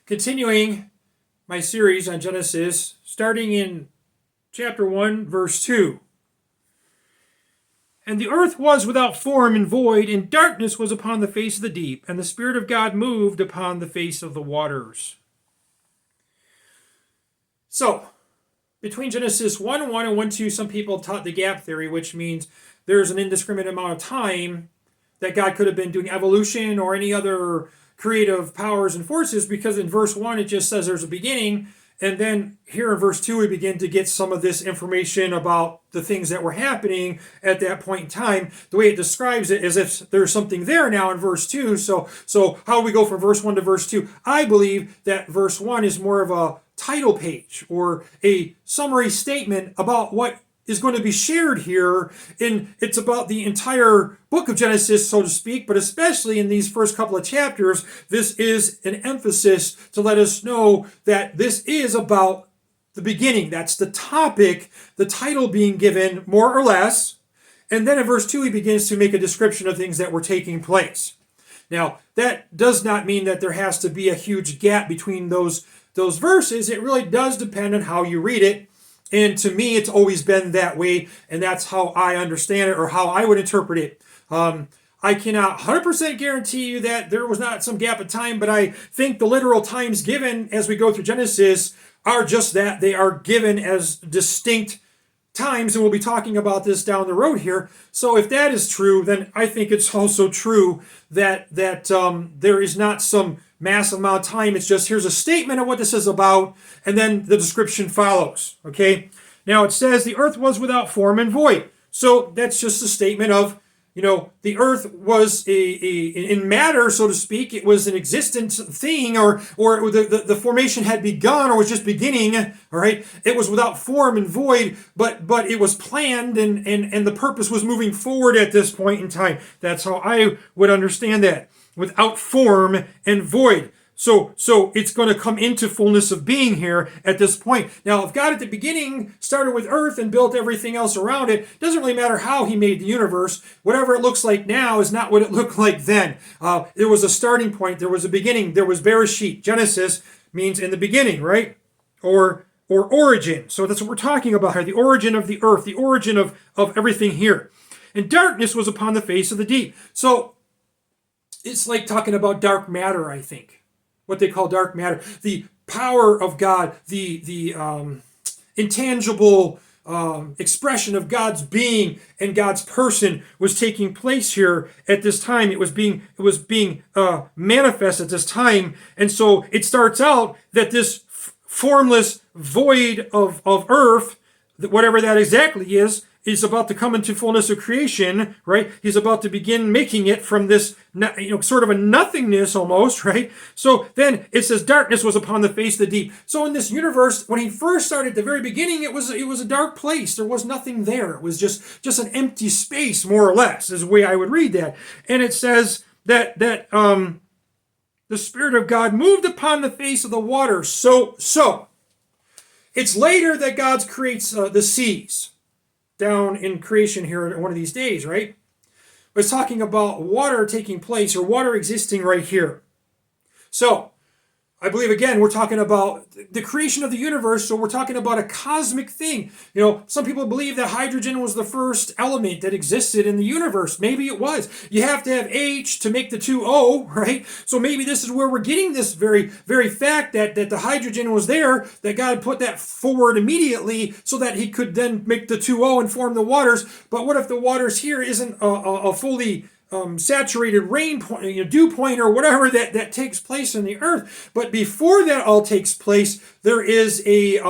Continuing my series on Genesis, starting in chapter 1, verse 2. And the earth was without form and void, and darkness was upon the face of the deep, and the Spirit of God moved upon the face of the waters. So, between Genesis 1:1 and 1:2, some people taught the gap theory, which means there's an indiscriminate amount of time that God could have been doing evolution or any other creative powers and forces, because in verse 1 it just says there's a beginning, and then here in verse 2 we begin to get some of this information about the things that were happening at that point in time. The way it describes it is if there's something there now in verse 2. So how do we go from verse 1 to verse 2? I believe that verse 1 is more of a title page or a summary statement about what is going to be shared here. And it's about the entire book of Genesis, so to speak, but especially in these first couple of chapters, this is an emphasis to let us know that this is about the beginning. That's the topic, the title being given, more or less. And then in verse 2, he begins to make a description of things that were taking place. Now, that does not mean that there has to be a huge gap between those verses. It really does depend on how you read it. And to me, it's always been that way, and that's how I understand it or how I would interpret it. I cannot 100% guarantee you that there was not some gap of time, but I think the literal times given as we go through Genesis are just that. They are given as distinct times, and we'll be talking about this down the road here. So if that is true, then I think it's also true that there is not some massive amount of time. It's just here's a statement of what this is about, and then the description follows. Okay. Now it says the earth was without form and void. So that's just a statement of, the earth was in matter, so to speak. It was an existent thing, or the formation had begun or was just beginning. All right. It was without form and void, but it was planned and the purpose was moving forward at this point in time. That's how I would understand that. Without form and void. So it's going to come into fullness of being here at this point. Now, if God at the beginning started with earth and built everything else around it, it doesn't really matter how he made the universe. Whatever it looks like now is not what it looked like then. There was a starting point. There was a beginning. There was Bereshit. Genesis means in the beginning, right? Or origin. So that's what we're talking about here. The origin of the earth. The origin of everything here. And darkness was upon the face of the deep. So it's like talking about dark matter, I think. What they call dark matter. The power of God, the intangible expression of God's being and God's person was taking place here at this time. It was being manifest at this time. And so it starts out that this formless void of earth, whatever that exactly is about to come into fullness of creation, right? He's about to begin making it from this, sort of a nothingness almost, right? So then it says darkness was upon the face of the deep. So in this universe, when he first started at the very beginning, it was a dark place. There was nothing there. It was just an empty space, more or less, is the way I would read that. And it says that the Spirit of God moved upon the face of the water. So it's later that God creates the seas down in creation here one of these days, right? But it's talking about water taking place or water existing right here. So I believe, again, we're talking about the creation of the universe, so we're talking about a cosmic thing. Some people believe that hydrogen was the first element that existed in the universe. Maybe it was. You have to have H to make the 2O, right? So maybe this is where we're getting this very, very fact that the hydrogen was there, that God put that forward immediately so that he could then make the 2O and form the waters. But what if the waters here isn't a fully saturated rain point, dew point, or whatever that takes place in the earth? But before that all takes place, there is a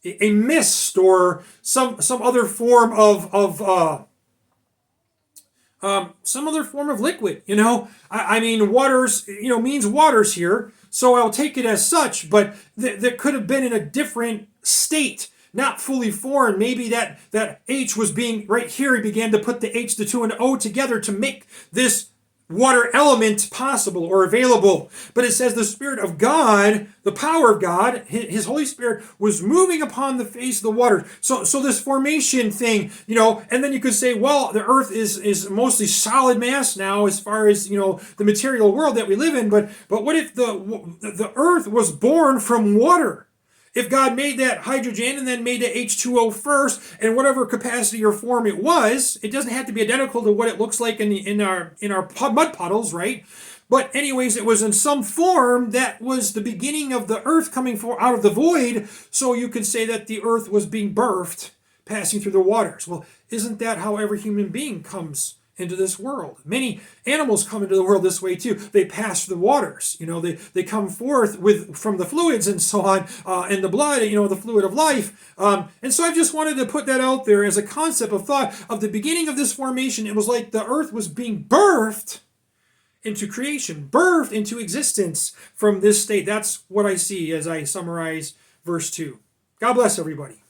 mist or some other form of some other form of liquid. I mean, waters, means waters here, so I'll take it as such. But that could have been in a different state. Not fully formed. Maybe that H was being right here. He began to put the H, the 2, and the O together to make this water element possible or available. But it says the Spirit of God, the power of God, his Holy Spirit was moving upon the face of the water. So this formation thing, and then you could say, well, the earth is mostly solid mass now as far as, the material world that we live in. But what if the earth was born from water? If God made that hydrogen and then made the H2O first, and whatever capacity or form it was, it doesn't have to be identical to what it looks like in our mud puddles, right? But anyways, it was in some form that was the beginning of the earth coming out of the void. So you could say that the earth was being birthed, passing through the waters. Well, isn't that how every human being comes into this world? Many animals come into the world this way too. They pass through the waters. They come forth from the fluids and so on, and the blood, the fluid of life. And so I just wanted to put that out there as a concept of thought of the beginning of this formation. It was like the earth was being birthed into creation, birthed into existence from this state. That's what I see as I summarize verse 2. God bless everybody.